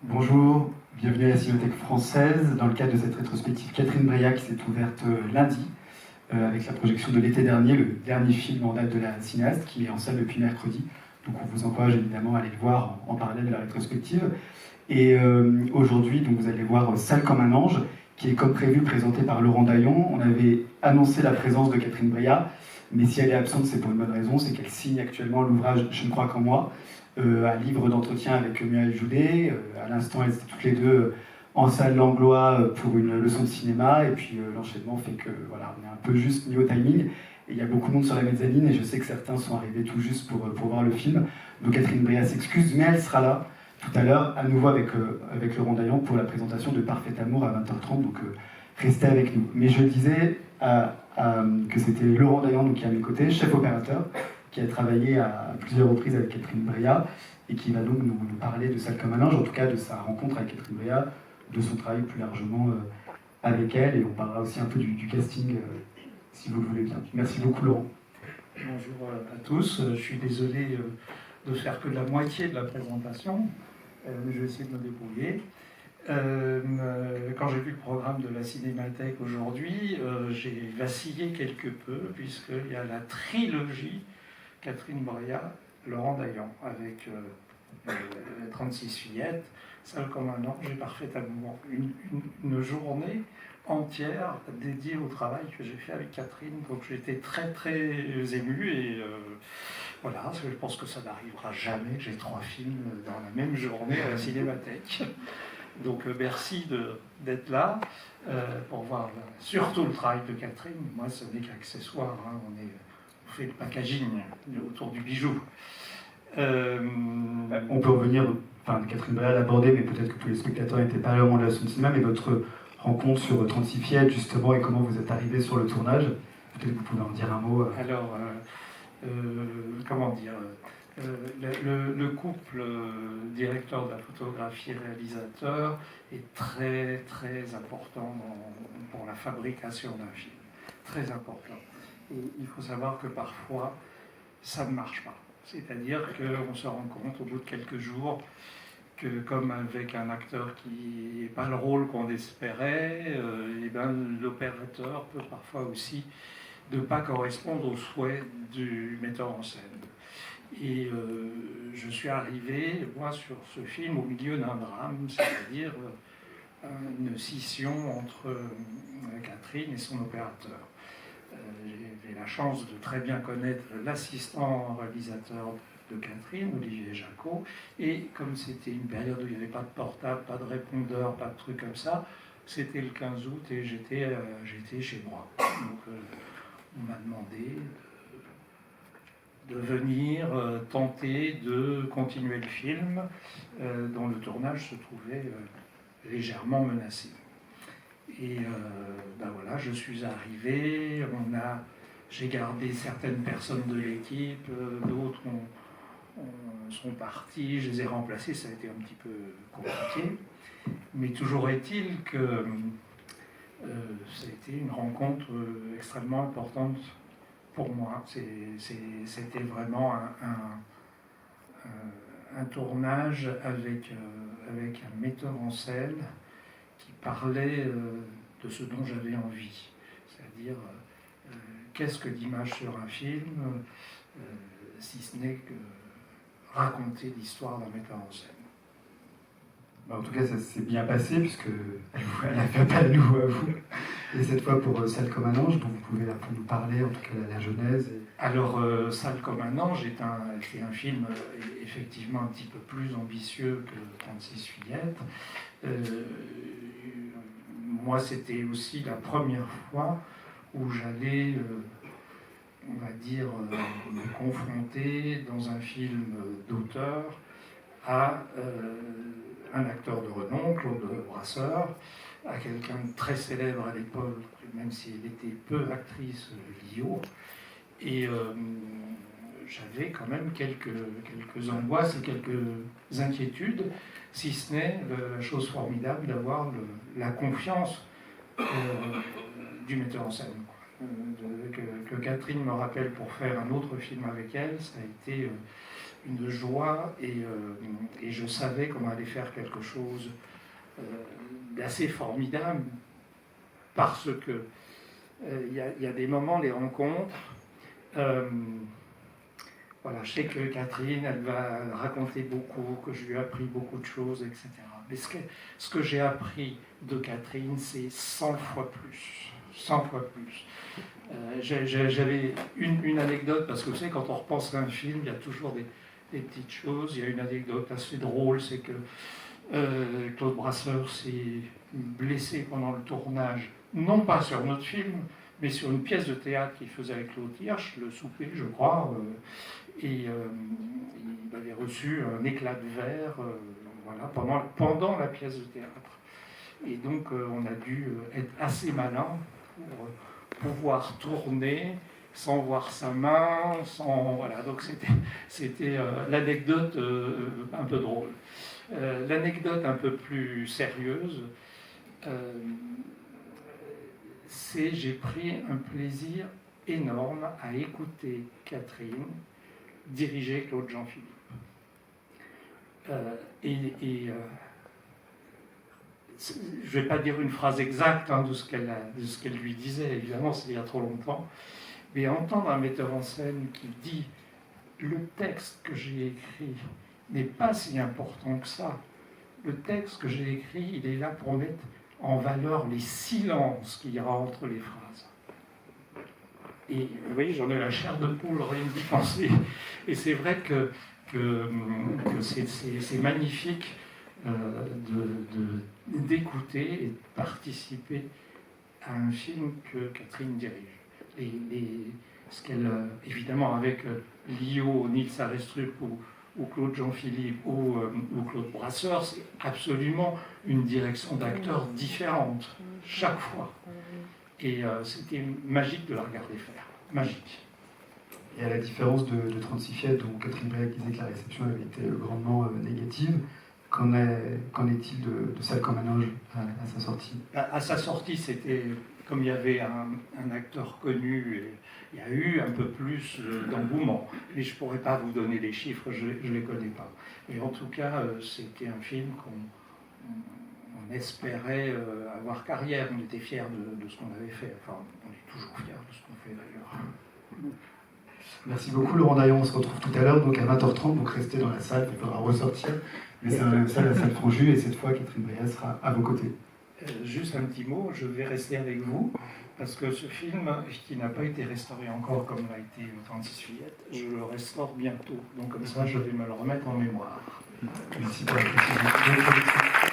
Bonjour, bienvenue à la Cinémathèque française. Dans le cadre de cette rétrospective Catherine Breillat qui s'est ouverte lundi, avec la projection de l'été dernier, le dernier film en date de la cinéaste, qui est en salle depuis mercredi. Donc on vous encourage évidemment à aller le voir en parallèle de la rétrospective. Et aujourd'hui, donc, vous allez voir Sale comme un ange, qui est comme prévu présenté par Laurent Daillon. On avait annoncé la présence de Catherine Breillat, mais si elle est absente, c'est pour une bonne raison, c'est qu'elle signe actuellement l'ouvrage Je ne crois qu'en moi, un livre d'entretien avec Muriel Joudet. À l'instant, elles étaient toutes les deux en salle Langlois pour une leçon de cinéma, et puis l'enchaînement fait que voilà, on est un peu juste niveau timing. Et il y a beaucoup de monde sur la mezzanine, et je sais que certains sont arrivés tout juste pour voir le film. Donc Catherine Breillat s'excuse, mais elle sera là tout à l'heure, à nouveau avec Laurent Daillon pour la présentation de Parfait Amour à 20h30, donc restez avec nous. Mais je disais que c'était Laurent Daillon, donc, qui est à mes côtés, chef opérateur, qui a travaillé à plusieurs reprises avec Catherine Breillat, et qui va donc nous parler de Sale comme un ange, en tout cas de sa rencontre avec Catherine Breillat, de son travail plus largement avec elle, et on parlera aussi un peu du casting, si vous le voulez bien. Merci beaucoup Laurent. Bonjour à tous, je suis désolé de faire que la moitié de la présentation, mais je vais essayer de me débrouiller. Quand j'ai vu le programme de la Cinémathèque aujourd'hui, j'ai vacillé quelque peu, puisqu'il y a la trilogie Catherine Breillat, Laurent Daillon, avec 36 fillettes, Sale comme un ange et Parfait Amour. Une journée entière dédiée au travail que j'ai fait avec Catherine, donc j'étais très très ému et voilà, je pense que ça n'arrivera jamais. J'ai 3 films dans la même journée à la Cinémathèque. Donc merci d'être là pour voir surtout le travail de Catherine. Moi, ce n'est qu'accessoire, hein. On fait le packaging autour du bijou. On peut revenir, enfin Catherine Breillat l'a abordé, mais peut-être que tous les spectateurs n'étaient pas là au moment de la leçon de cinéma, mais votre rencontre sur 36 fillettes justement, et comment vous êtes arrivé sur le tournage. Peut-être que vous pouvez en dire un mot. Alors, comment dire, le couple directeur de la photographie et réalisateur est très très important pour la fabrication d'un film. Très important. Et il faut savoir que parfois, ça ne marche pas. C'est-à-dire qu'on se rend compte au bout de quelques jours que, comme avec un acteur qui n'est pas le rôle qu'on espérait, et ben, l'opérateur peut parfois aussi ne pas correspondre aux souhaits du metteur en scène. Et je suis arrivé, moi, sur ce film au milieu d'un drame, c'est-à-dire une scission entre Catherine et son opérateur. J'ai la chance de très bien connaître l'assistant réalisateur de Catherine, Olivier Jacot, et comme c'était une période où il n'y avait pas de portable, pas de répondeur, pas de trucs comme ça, c'était le 15 août et j'étais chez moi. Donc on m'a demandé de venir tenter de continuer le film dont le tournage se trouvait légèrement menacé. Et ben voilà, je suis arrivé, j'ai gardé certaines personnes de l'équipe, d'autres sont partis, je les ai remplacés, ça a été un petit peu compliqué. Mais toujours est-il que ça a été une rencontre extrêmement importante pour moi. C'était vraiment un tournage avec un metteur en scène qui parlait de ce dont j'avais envie, c'est-à-dire qu'est-ce que l'image sur un film, si ce n'est que raconter l'histoire d'un metteur en scène. En tout cas, ça s'est bien passé, puisqu'elle a fait appel à nous, à vous. Et cette fois pour Sale comme un ange, dont vous pouvez nous parler, en tout cas la genèse. Alors, Sale comme un ange est un film effectivement un petit peu plus ambitieux que 36 fillettes. Moi, c'était aussi la première fois où j'allais, on va dire, me confronter dans un film d'auteur à un acteur de renom, Claude Brasseur, à quelqu'un de très célèbre à l'époque, même si elle était peu actrice Lio. Et j'avais quand même quelques angoisses et quelques inquiétudes, si ce n'est la chose formidable d'avoir la confiance du metteur en scène. Que Catherine me rappelle pour faire un autre film avec elle, ça a été une joie et je savais qu'on allait faire quelque chose d'assez formidable parce que il y a des moments, les rencontres. Voilà, je sais que Catherine, elle va raconter beaucoup, que je lui ai appris beaucoup de choses, etc. Mais ce que j'ai appris de Catherine, c'est 100 fois plus. 100 fois plus. J'avais une anecdote, parce que vous savez, quand on repense à un film, il y a toujours des petites choses. Il y a une anecdote assez drôle, c'est que Claude Brasseur s'est blessé pendant le tournage, non pas sur notre film, mais sur une pièce de théâtre qu'il faisait avec Claude Hirsch, Le Souper, je crois, et il avait reçu un éclat de verre voilà, pendant la pièce de théâtre. Et donc on a dû être assez malin pour pouvoir tourner sans voir sa main, voilà, donc c'était l'anecdote un peu drôle. L'anecdote un peu plus sérieuse, c'est j'ai pris un plaisir énorme à écouter Catherine diriger Claude Jean-Philippe. Je ne vais pas dire une phrase exacte de ce qu'elle lui disait, évidemment, c'est il y a trop longtemps, mais entendre un metteur en scène qui dit « le texte que j'ai écrit n'est pas si important que ça. Le texte que j'ai écrit, il est là pour mettre en valeur les silences qu'il y aura entre les phrases. » Et vous voyez, j'en ai la chair de poule, rien d'y penser. Et c'est vrai que c'est magnifique d'écouter et de participer à un film que Catherine dirige. Ce qu'elle, évidemment, avec Lio, Nils Arestrup ou Claude Jean-Philippe ou Claude Brasseur, c'est absolument une direction d'acteurs différente, chaque fois. Et c'était magique de la regarder faire. Magique. Et à la différence de 36 Fièvres, dont Catherine Breilhac disait que la réception avait été grandement négative, qu'en est-il de Sale comme un ange à sa sortie? À sa sortie, c'était, comme il y avait un acteur connu, et il y a eu un peu plus d'engouement. Mais je ne pourrais pas vous donner les chiffres, je ne les connais pas. Mais en tout cas, c'était un film qu'on espérait avoir carrière. On était fiers de ce qu'on avait fait. Enfin, on est toujours fiers de ce qu'on fait d'ailleurs. Merci beaucoup Laurent Daillon, on se retrouve tout à l'heure, donc à 20h30, donc restez dans la salle, il faudra ressortir. Mais c'est dans la même salle, la salle Franju, et cette fois Catherine Breilhac sera à vos côtés. Juste un petit mot, je vais rester avec vous, parce que ce film, qui n'a pas été restauré encore comme l'a été 36 Fillettes, je le restaure bientôt. Donc comme ça, je vais me le remettre en mémoire. Merci pour la précision.